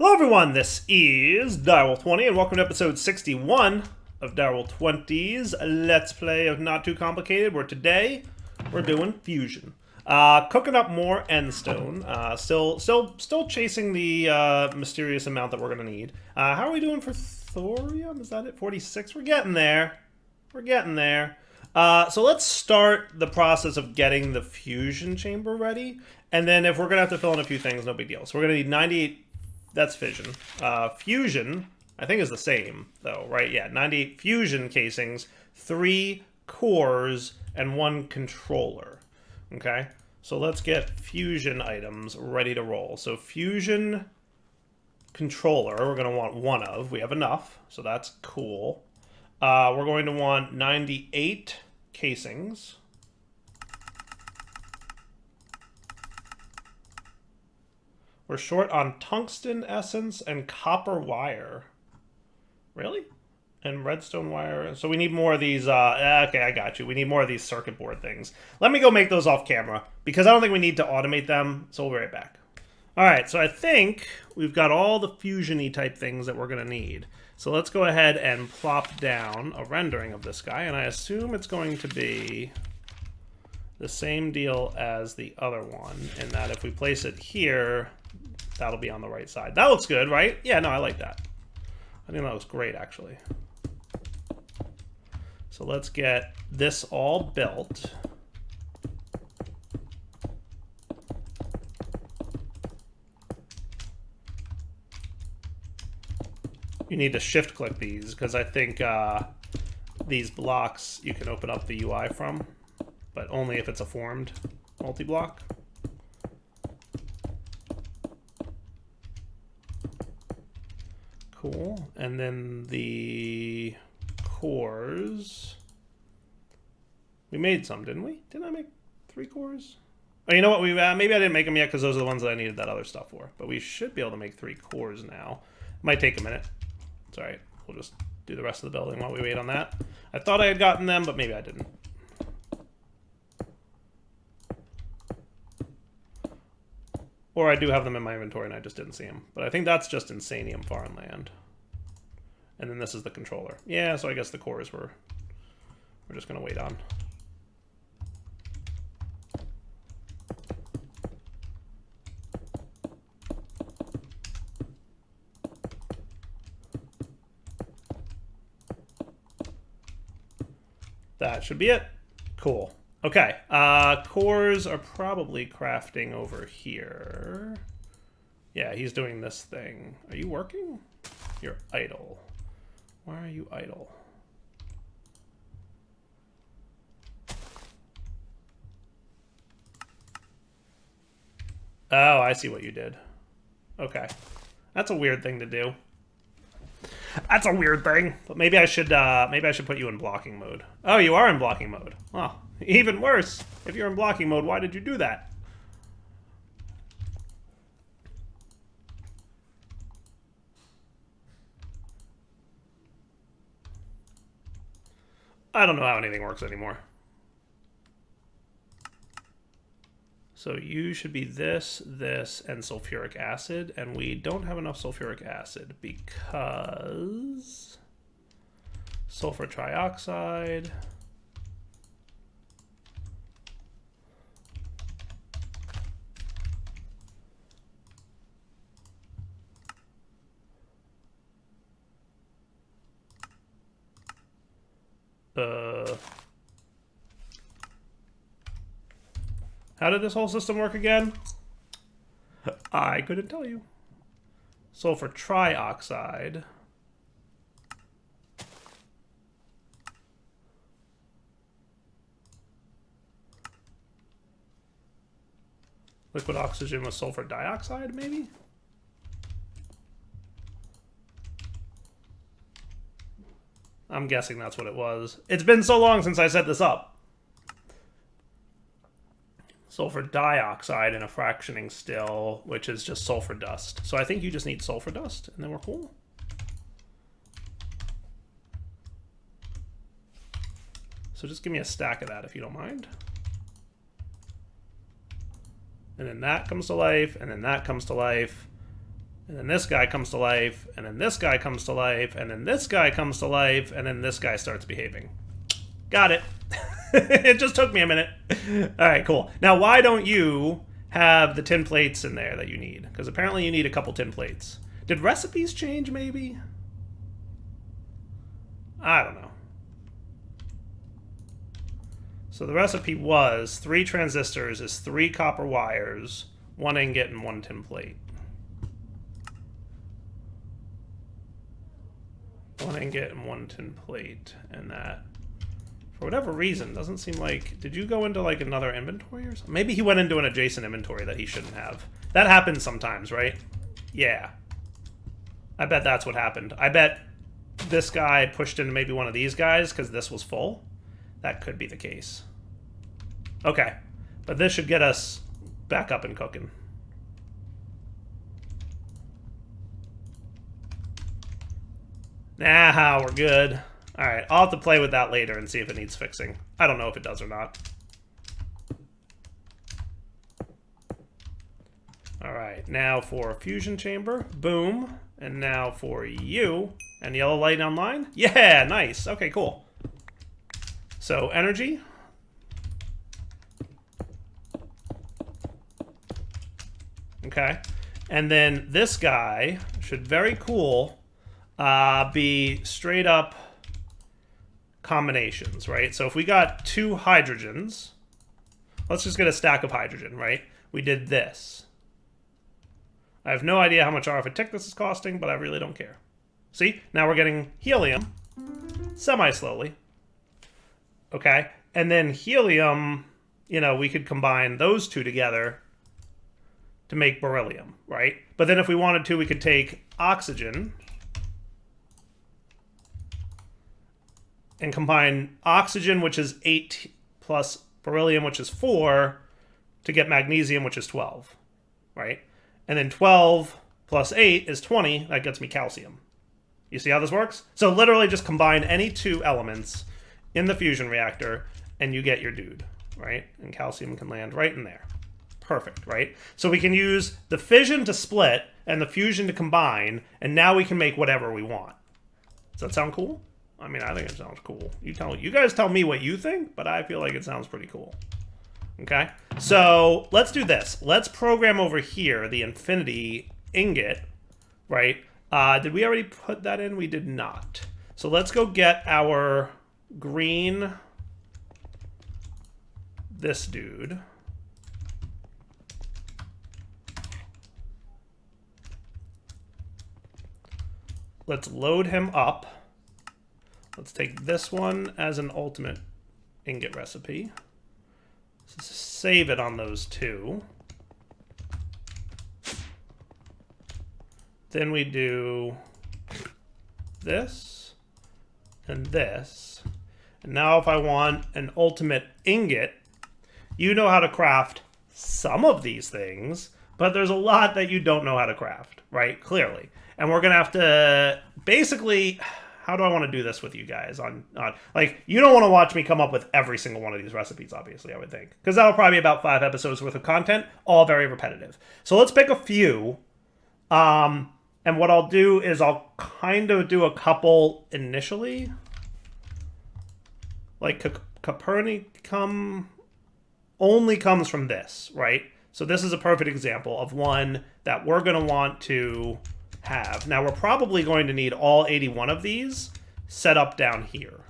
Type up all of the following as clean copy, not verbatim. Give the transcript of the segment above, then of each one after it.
Hello everyone, this is Direwolf20 and welcome to episode 61 of Direwolf20's Let's Play of Not Too Complicated, where today we're doing fusion. Cooking up more endstone, still chasing the mysterious amount that we're going to need. How are we doing for thorium? Is that it? 46? We're getting there. We're getting there. So let's start the process of getting the fusion chamber ready, and then if we're going to have to fill in a few things, no big deal. So we're going to need 98... That's fission. Fusion, I think, is the same, though, right? Yeah, 98 fusion casings, 3 cores, and 1 controller. Okay? So let's get fusion items ready to roll. So fusion controller, we're going to want 1 of. We have enough, so that's cool. We're going to want 98 casings. We're short on tungsten essence and copper wire. Really? And redstone wire. So we need more of these. Okay, I got you. We need more of these circuit board things. Let me go make those off camera, because I don't think we need to automate them. So we'll be right back. All right, so I think we've got all the fusion-y type things that we're going to need. So let's go ahead and plop down a rendering of this guy. And I assume it's going to be the same deal as the other one, in that if we place it here, that'll be on the right side. That looks good, right? Yeah, no, I like that. I think that looks great, actually. So let's get this all built. You need to shift click these, because I think these blocks you can open up the UI from, but only if it's a formed multi-block. Cool. And then the cores. We made some, didn't we? Didn't I make 3 cores? Oh, you know what? Maybe I didn't make them yet because those are the ones that I needed that other stuff for. But we should be able to make 3 cores now. Might take a minute. It's all right. We'll just do the rest of the building while we wait on that. I thought I had gotten them, but maybe I didn't. Or I do have them in my inventory and I just didn't see them. But I think that's just Insanium Foreign Land. And then this is the controller. Yeah, so I guess the cores we're just going to wait on. That should be it. Cool. Okay, cores are probably crafting over here. Yeah, he's doing this thing. Are you working? You're idle. Why are you idle? Oh, I see what you did. Okay. That's a weird thing to do. That's a weird thing. But maybe I should put you in blocking mode. Oh, you are in blocking mode. Oh, even worse. If you're in blocking mode, why did you do that? I don't know how anything works anymore. So you should be this, this, and sulfuric acid, and we don't have enough sulfuric acid because sulfur trioxide. How did this whole system work again? I couldn't tell you. Sulfur trioxide. Liquid oxygen with sulfur dioxide, maybe? I'm guessing that's what it was. It's been so long since I set this up. Sulfur dioxide in a fractioning still, which is just sulfur dust. So I think you just need sulfur dust, and then we're cool. So just give me a stack of that if you don't mind. And then that comes to life, and then that comes to life. And then this guy comes to life, and then this guy comes to life, and then this guy comes to life, and then this guy starts behaving. Got it. It just took me a minute. All right, cool. Now, why don't you have the tin plates in there that you need? Because apparently you need a couple tin plates. Did recipes change, maybe? I don't know. So the recipe was 3 transistors is 3 copper wires, 1 ingot, and 1 tin plate. 1 ingot and 1 tin plate, and that, for whatever reason, doesn't seem like... Did you go into, like, another inventory or something? Maybe he went into an adjacent inventory that he shouldn't have. That happens sometimes, right? Yeah. I bet that's what happened. I bet this guy pushed into maybe one of these guys because this was full. That could be the case. Okay. But this should get us back up and cooking. Nah, we're good. Alright, I'll have to play with that later and see if it needs fixing. I don't know if it does or not. Alright, now for fusion chamber. Boom. And now for you. And yellow light online? Yeah, nice. Okay, cool. So, energy. Okay. And then this guy should very cool be straight up combinations, right? So if we got 2 hydrogens, let's just get a stack of hydrogen, right? We did this. I have no idea how much RF a tick this is costing, but I really don't care. See? Now we're getting helium semi-slowly. Okay? And then helium, you know, we could combine those 2 together to make beryllium, right? But then if we wanted to, we could take oxygen and combine oxygen, which is 8, plus beryllium, which is 4, to get magnesium, which is 12, right? And then 12 plus 8 is 20. That gets me calcium. You see how this works? So literally just combine any 2 elements in the fusion reactor, and you get your dude, right? And calcium can land right in there. Perfect, right? So we can use the fission to split and the fusion to combine, and now we can make whatever we want. Does that sound cool? I mean, I think it sounds cool. You guys tell me what you think, but I feel like it sounds pretty cool. Okay? So, let's do this. Let's program over here the infinity ingot, right? Did we already put that in? We did not. So let's go get our green, this dude. Let's load him up. Let's take this one as an ultimate ingot recipe. Save it on those 2. Then we do this and this. And now if I want an ultimate ingot, you know how to craft some of these things, but there's a lot that you don't know how to craft, right? Clearly. And we're going to have to basically... How do I want to do this with you guys? Like, you don't want to watch me come up with every single one of these recipes, obviously, I would think. Because that'll probably be about 5 episodes worth of content, all very repetitive. So let's pick a few. And what I'll do is I'll kind of do a couple initially. Like, Copernicum only comes from this, right? So this is a perfect example of one that we're going to want to... have. Now, we're probably going to need all 81 of these set up down here.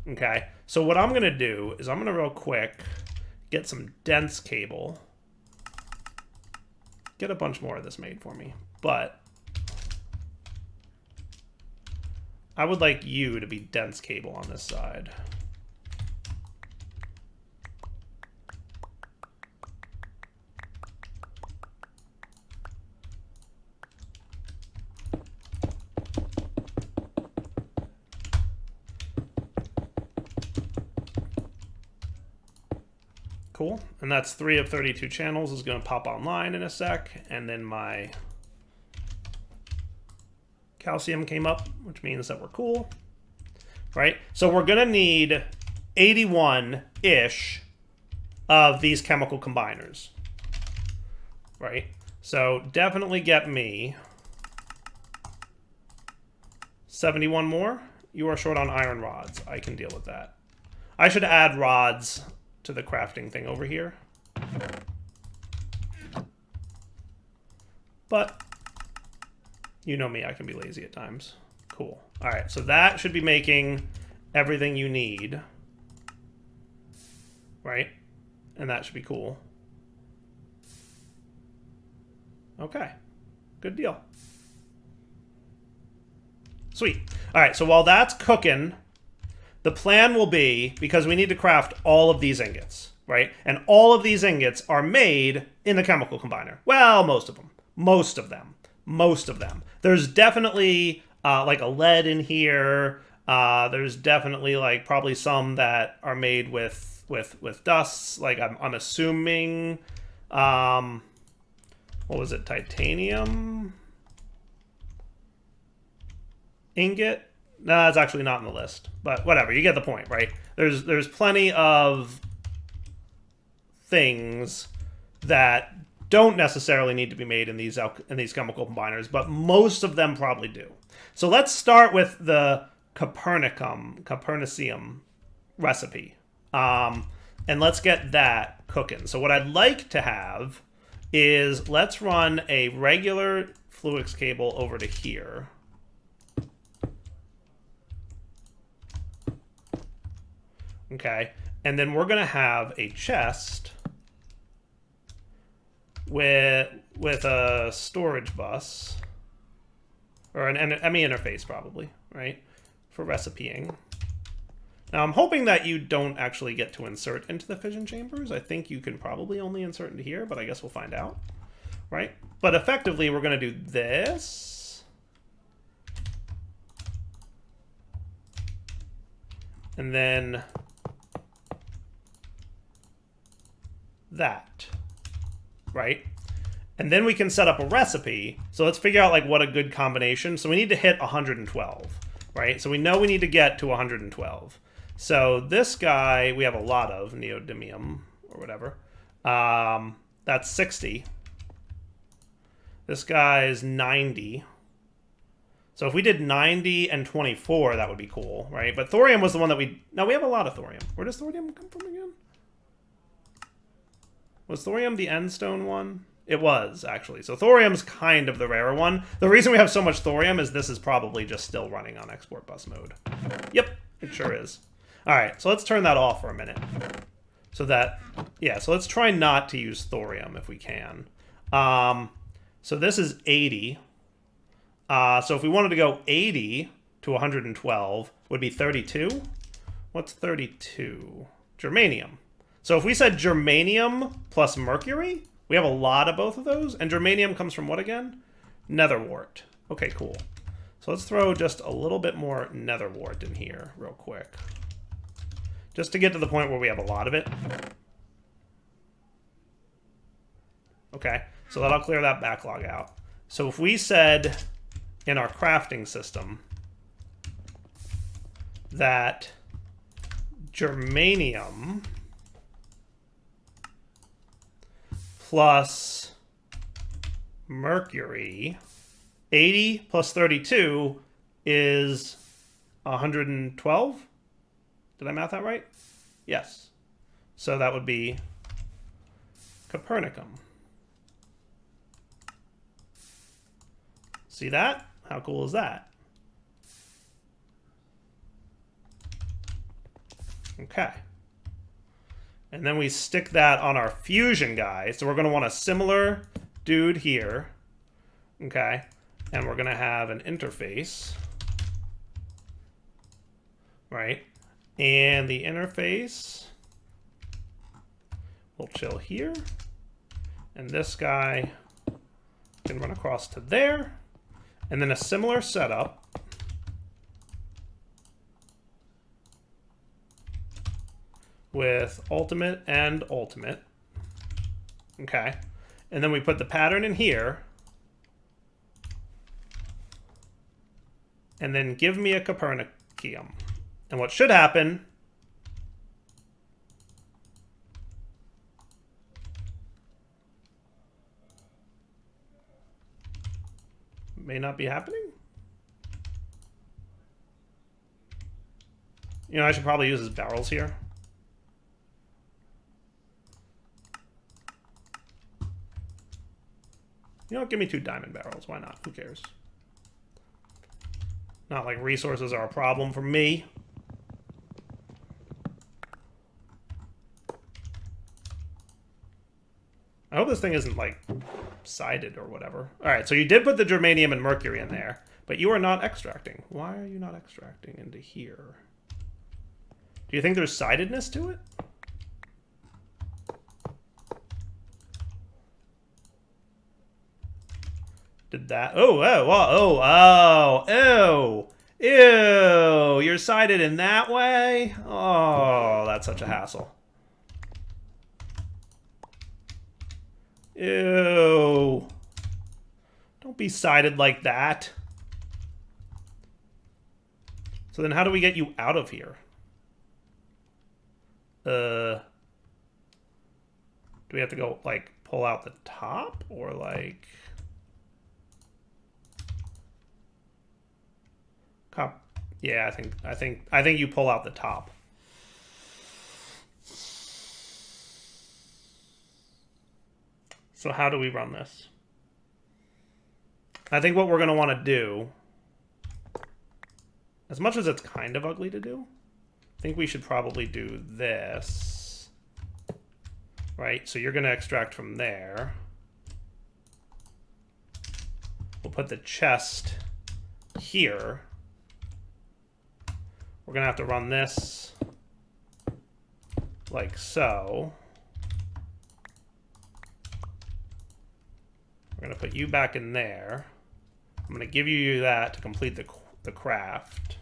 Okay? So what I'm going to do is I'm going to real quick get some dense cable. Get a bunch more of this made for me. But I would like you to be dense cable on this side. Cool. And that's 3 of 32 channels is going to pop online in a sec. And then my calcium came up, which means that we're cool. Right? So we're going to need 81-ish of these chemical combiners. Right? So definitely get me 71 more. You are short on iron rods. I can deal with that. I should add rods to the crafting thing over here. But you know me, I can be lazy at times. Cool. All right, so that should be making everything you need. Right? And that should be cool. Okay. Good deal. Sweet. All right, so while that's cooking, the plan will be, because we need to craft all of these ingots, right? And all of these ingots are made in the chemical combiner. Well, most of them. Most of them. Most of them. There's definitely like a lead in here. There's definitely like probably some that are made with dusts. Like I'm assuming, what was it? Titanium ingot? No, it's actually not on the list. But whatever, you get the point, right? There's plenty of things that don't necessarily need to be made in these chemical combiners, but most of them probably do. So let's start with the Capernasium recipe. And let's get that cooking. So what I'd like to have is, let's run a regular Fluix cable over to here. Okay, and then we're gonna have a chest with a storage bus, or an ME interface probably, right, for recipeing. Now I'm hoping that you don't actually get to insert into the fission chambers. I think you can probably only insert into here, but I guess we'll find out, right? But effectively we're gonna do this, and then that, right? And then we can set up a recipe. So let's figure out like what a good combination. So we need to hit 112, right? So we know we need to get to 112. So this guy, we have a lot of neodymium or whatever. That's 60. This guy is 90. So if we did 90 and 24, that would be cool, right? But thorium was the one that we have a lot of thorium. Where does thorium come from again? Was thorium the endstone one? It was, actually. So thorium's kind of the rarer one. The reason we have so much thorium is this is probably just still running on export bus mode. Yep, it sure is. All right, so let's turn that off for a minute. So that, yeah, so let's try not to use thorium if we can. So this is 80. So if we wanted to go 80 to 112, would be 32. What's 32? Germanium. So if we said germanium plus mercury, we have a lot of both of those. And germanium comes from what again? Netherwort. Okay, cool. So let's throw just a little bit more netherwort in here real quick, just to get to the point where we have a lot of it. Okay, so that'll clear that backlog out. So if we said in our crafting system that germanium plus mercury, 80 plus 32 is 112? Did I math that right? Yes. So that would be Copernicum. See that? How cool is that? Okay. And then we stick that on our fusion guy. So we're going to want a similar dude here. Okay. And we're going to have an interface. Right. And the interface will chill here. And this guy can run across to there. And then a similar setup with ultimate and ultimate. Okay. And then we put the pattern in here. And then give me a Copernicum. And what should happen may not be happening. You know, I should probably use his barrels here. You know what? Give me 2 diamond barrels. Why not? Who cares? Not like resources are a problem for me. I hope this thing isn't, like, sided or whatever. Alright, so you did put the germanium and mercury in there, but you are not extracting. Why are you not extracting into here? Do you think there's sidedness to it? Did that... Oh, ew! You're sided in that way? Oh, that's such a hassle. Ew. Don't be sided like that. So then how do we get you out of here? Do we have to go, like, pull out the top? Or, like... Yeah, I think you pull out the top. So how do we run this? I think what we're going to want to do, as much as it's kind of ugly to do, I think we should probably do this. Right? So you're going to extract from there. We'll put the chest here. We're going to have to run this like so. We're going to put you back in there. I'm going to give you that to complete the craft.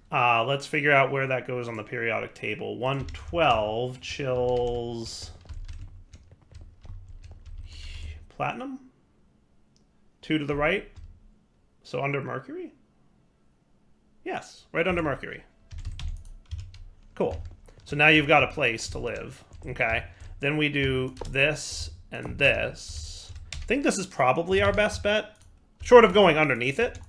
Let's figure out where that goes on the periodic table. 112 chills platinum. 2 to the right. So under mercury? Yes, right under mercury. Cool. So now you've got a place to live. Okay. Then we do this and this. I think this is probably our best bet, short of going underneath it.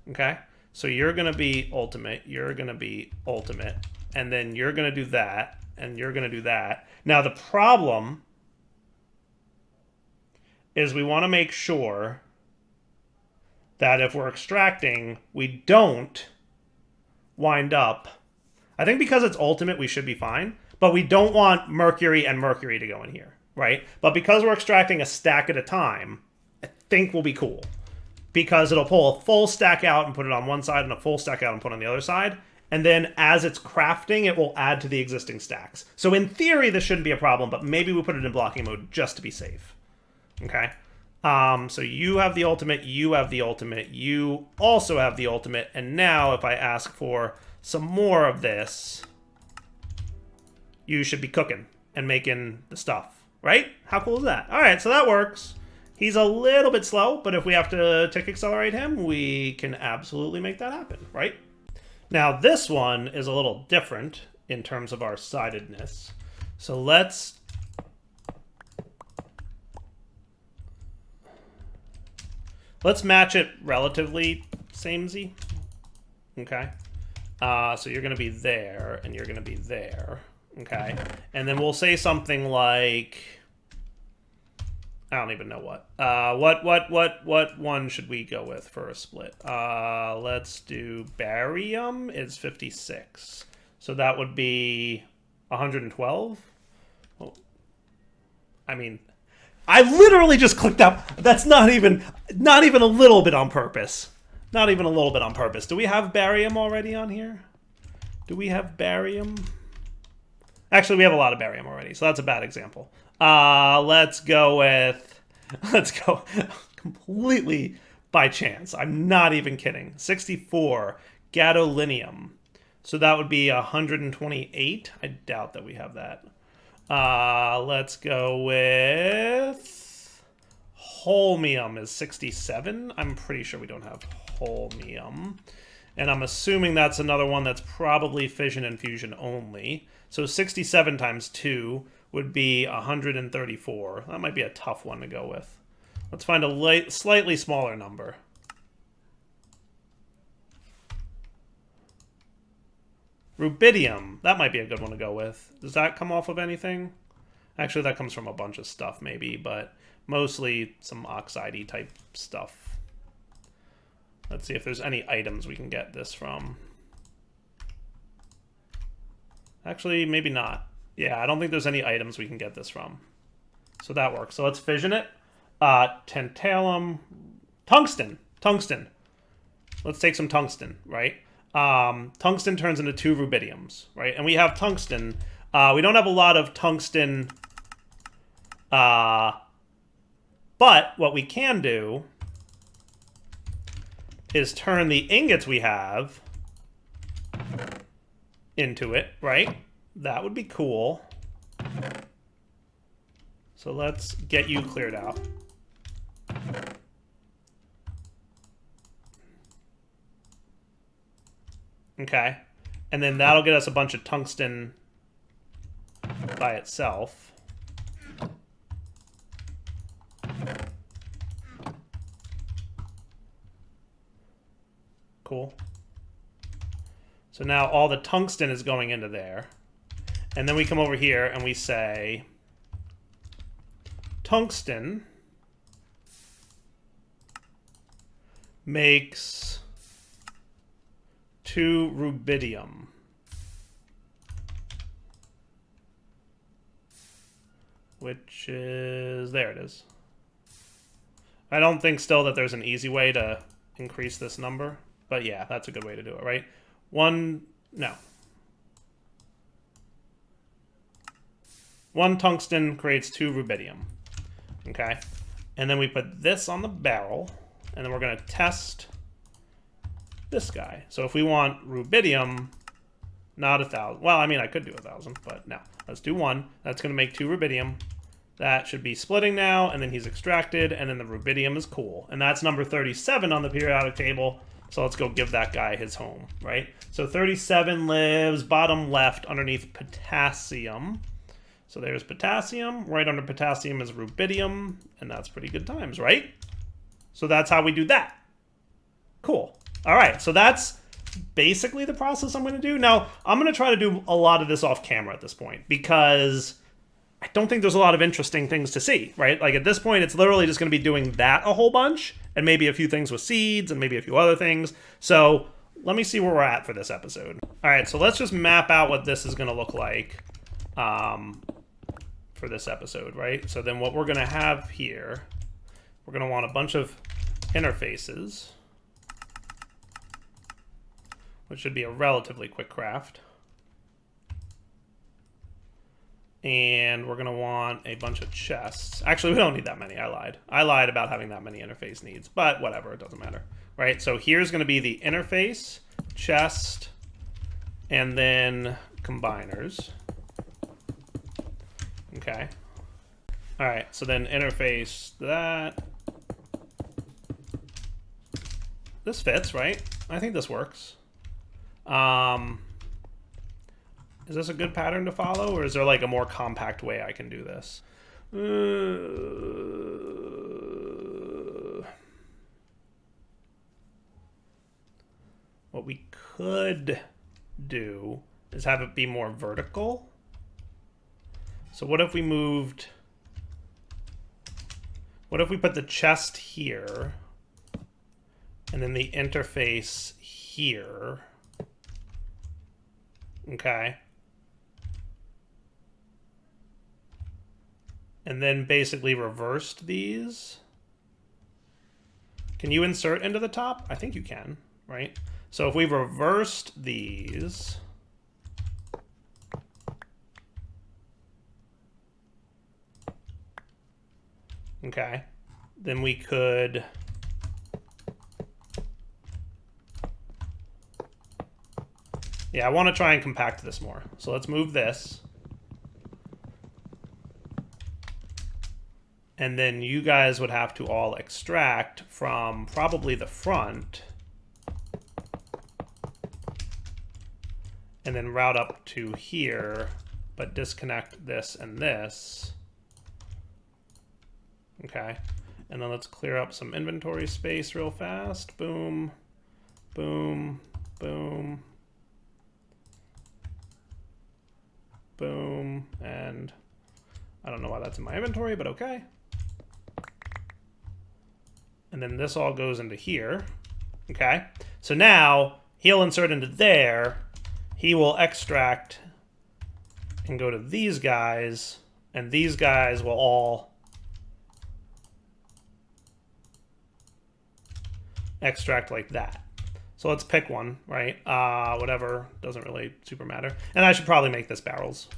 Okay. So you're going to be ultimate. You're going to be ultimate. And then you're going to do that. And you're going to do that. Now the problem is we want to make sure that if we're extracting, we don't wind up... I think because it's ultimate, we should be fine. But we don't want mercury and mercury to go in here, right? But because we're extracting a stack at a time, I think we'll be cool. Because it'll pull a full stack out and put it on one side, and a full stack out and put it on the other side. And then as it's crafting, it will add to the existing stacks. So in theory, this shouldn't be a problem, but maybe we put it in blocking mode just to be safe. Okay? So you have the ultimate, you have the ultimate, you also have the ultimate, and now if I ask for some more of this, you should be cooking and making the stuff, right? How cool is that? All right, so that works. He's a little bit slow, but if we have to tick accelerate him, we can absolutely make that happen, right? Now this one is a little different in terms of our sidedness. So let's match it relatively samey. Okay. So you're going to be there, and you're going to be there. Okay. And then we'll say something like... I don't even know what. What one should we go with for a split? Let's do barium is 56. So that would be 112. Well, I mean... I literally just clicked up. That's not even a little bit on purpose. Not even a little bit on purpose. Do we have barium already on here? Do we have barium? Actually, we have a lot of barium already, so that's a bad example. Let's go completely by chance. I'm not even kidding. 64 gadolinium. So that would be 128. I doubt that we have that. Let's go with holmium is 67. I'm pretty sure we don't have holmium. And I'm assuming that's another one that's probably fission and fusion only. So 67 times 2 would be 134. That might be a tough one to go with. Let's find a slightly smaller number. Rubidium. That might be a good one to go with. Does that come off of anything? Actually, that comes from a bunch of stuff, maybe, but mostly some oxide-y type stuff. Let's see if there's any items we can get this from. Actually, maybe not. Yeah, I don't think there's any items we can get this from. So that works. So let's fission it. Tantalum. Tungsten. Tungsten. Let's take some tungsten, right? Tungsten turns into 2 rubidiums, right? And we have tungsten. We don't have a lot of tungsten. But what we can do is turn the ingots we have into it, right? That would be cool. So let's get you cleared out. Okay. And then that'll get us a bunch of tungsten by itself. Cool. So now all the tungsten is going into there. And then we come over here and we say tungsten makes 2 rubidium. Which is, there it is. I don't think still that there's an easy way to increase this number, but yeah, that's a good way to do it, right? One tungsten creates 2 rubidium. Okay. And then we put this on the barrel, and then we're going to test this guy. So if we want rubidium, not 1,000. Well, I mean, I could do 1,000, but no. Let's do 1. That's going to make 2 rubidium. That should be splitting now, and then he's extracted, and then the rubidium is cool. And that's number 37 on the periodic table. So let's go give that guy his home, right? So 37 lives bottom left underneath potassium. So there's potassium. Right under potassium is rubidium, and that's pretty good times, right? So that's how we do that. Cool. All right, so that's basically the process I'm going to do. Now, I'm going to try to do a lot of this off camera at this point because I don't think there's a lot of interesting things to see, right? Like at this point, it's literally just going to be doing that a whole bunch and maybe a few things with seeds and maybe a few other things. So let me see where we're at for this episode. All right, so let's just map out what this is going to look like for this episode, right? So then what we're going to have here, we're going to want a bunch of interfaces, which should be a relatively quick craft. And we're going to want a bunch of chests. Actually, we don't need that many. I lied. I lied about having that many interface needs, but whatever. It doesn't matter. Right? So here's going to be the interface, chest, and then combiners. Okay. All right. So then interface that. This fits, right? I think this works. Is this a good pattern to follow, or is there like a more compact way I can do this? What we could do is have it be more vertical. So what if we moved... What if we put the chest here, and then the interface here? Okay. And then basically reversed these. Can you insert into the top? I think you can, right? So if we reversed these, okay, then we could I want to try and compact this more. So let's move this. And then you guys would have to all extract from probably the front. And then route up to here, but disconnect this and this. Okay. And then let's clear up some inventory space real fast. Boom, boom, boom. boom, and I don't know why that's in my inventory, but okay. And then this all goes into here. Okay, so now he'll insert into there. He will extract and go to these guys, and these guys will all extract like that. So let's pick one, right? Whatever, doesn't really super matter. And I should probably make this barrels.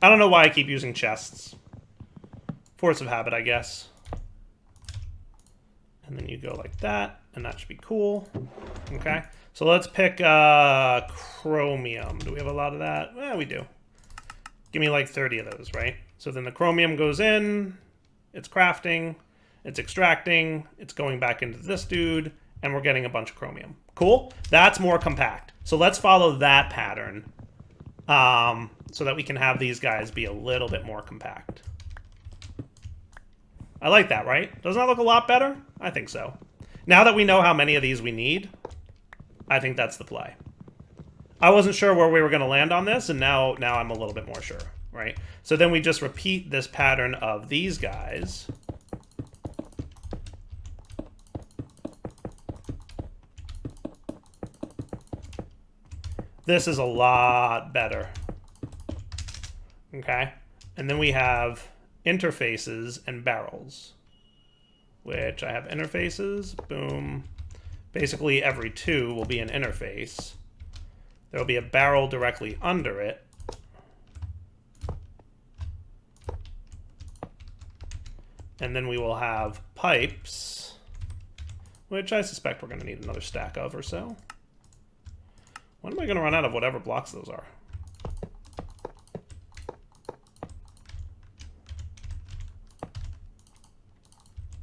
I don't know why I keep using chests. Force of habit, I guess. And then you go like that, and that should be cool. Okay, so let's pick chromium. Do we have a lot of that? Yeah, we do. Give me like 30 of those, right? So then the chromium goes in, it's crafting, it's extracting, it's going back into this dude, and we're getting a bunch of chromium. Cool? That's more compact. So let's follow that pattern so that we can have these guys be a little bit more compact. I like that, right? Doesn't that look a lot better? I think so. Now that we know how many of these we need, I think that's the play. I wasn't sure where we were going to land on this, and now I'm a little bit more sure, right? So then we just repeat this pattern of these guys. This is a lot better. Okay? And then we have interfaces and barrels, which I have interfaces. Boom. Basically, every two will be an interface. There will be a barrel directly under it. And then we will have pipes, which I suspect we're going to need another stack of or so. When am I going to run out of whatever blocks those are?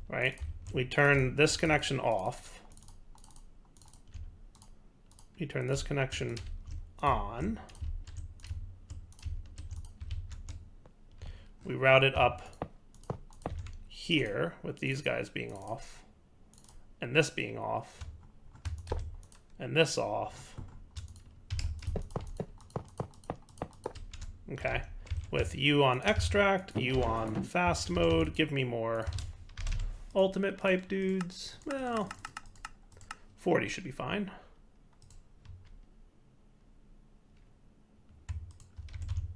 Right? We turn this connection off. We turn this connection on. We route it up here with these guys being off, and this being off, and this off. Okay, with you on extract, you on fast mode. Give me more ultimate pipe dudes. Well, 40 should be fine.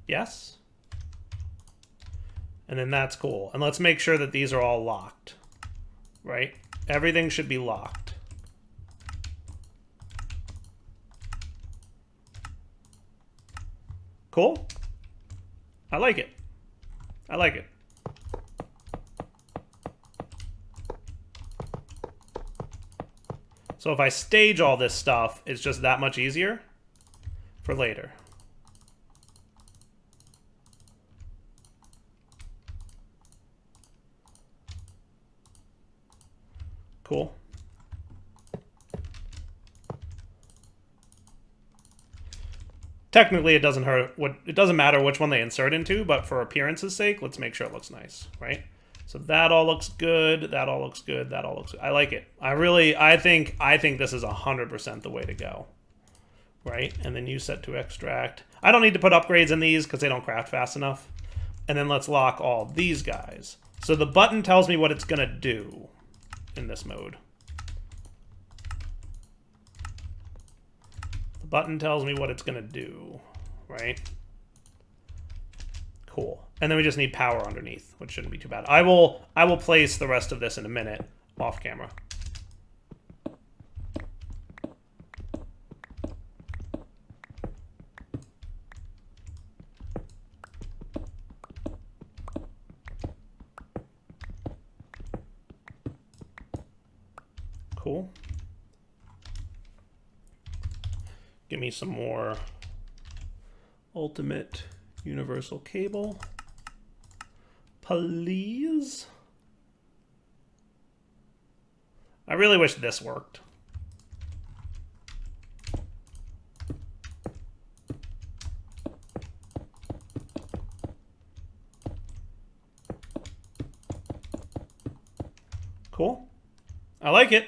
Yes. And then that's cool. And let's make sure that these are all locked, right? Everything should be locked. Cool. I like it. I like it. So if I stage all this stuff, it's just that much easier for later. Cool. Technically, it doesn't hurt. It doesn't matter which one they insert into, but for appearance's sake, let's make sure it looks nice, right? So that all looks good. That all looks good. That all looks good. I like it. I think this is 100% the way to go, right? And then you set to extract. I don't need to put upgrades in these because they don't craft fast enough. And then let's lock all these guys. So the button tells me what it's gonna do in this mode. The button tells me what it's gonna do, right? Cool. And then we just need power underneath, which shouldn't be too bad. I will place the rest of this in a minute off camera. Cool. Give me some more ultimate universal cable, please. I really wish this worked. Cool. I like it.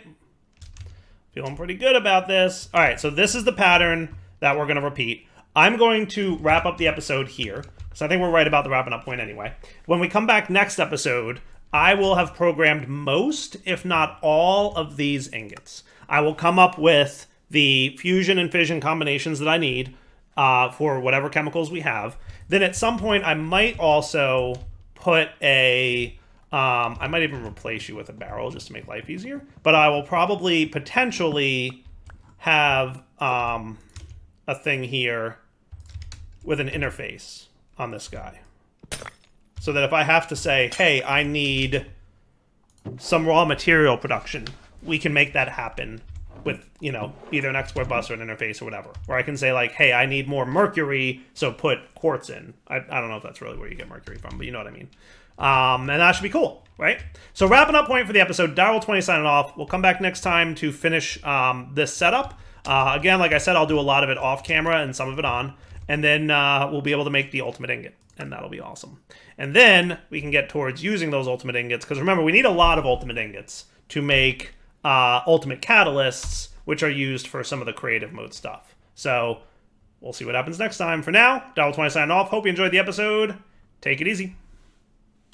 Feeling pretty good about this. All right, so this is the pattern that we're going to repeat. I'm going to wrap up the episode here, because I think we're right about the wrapping up point anyway. When we come back next episode, I will have programmed most, if not all, of these ingots. I will come up with the fusion and fission combinations that I need for whatever chemicals we have. Then at some point, I might also put a... I might even replace you with a barrel just to make life easier. But I will probably potentially have a thing here with an interface on this guy. So that if I have to say, hey, I need some raw material production, we can make that happen with, you know, either an export bus or an interface or whatever. Or I can say, like, hey, I need more mercury, so put quartz in. I don't know if that's really where you get mercury from, but you know what I mean. And that should be cool, right? So wrapping up point for the episode, Direwolf20 signing off. We'll come back next time to finish this setup. Again, like I said, I'll do a lot of it off camera and some of it on. And then we'll be able to make the ultimate ingot. And that'll be awesome. And then we can get towards using those ultimate ingots. Because remember, we need a lot of ultimate ingots to make ultimate catalysts, which are used for some of the creative mode stuff. So we'll see what happens next time. For now, Direwolf20 signing off. Hope you enjoyed the episode. Take it easy.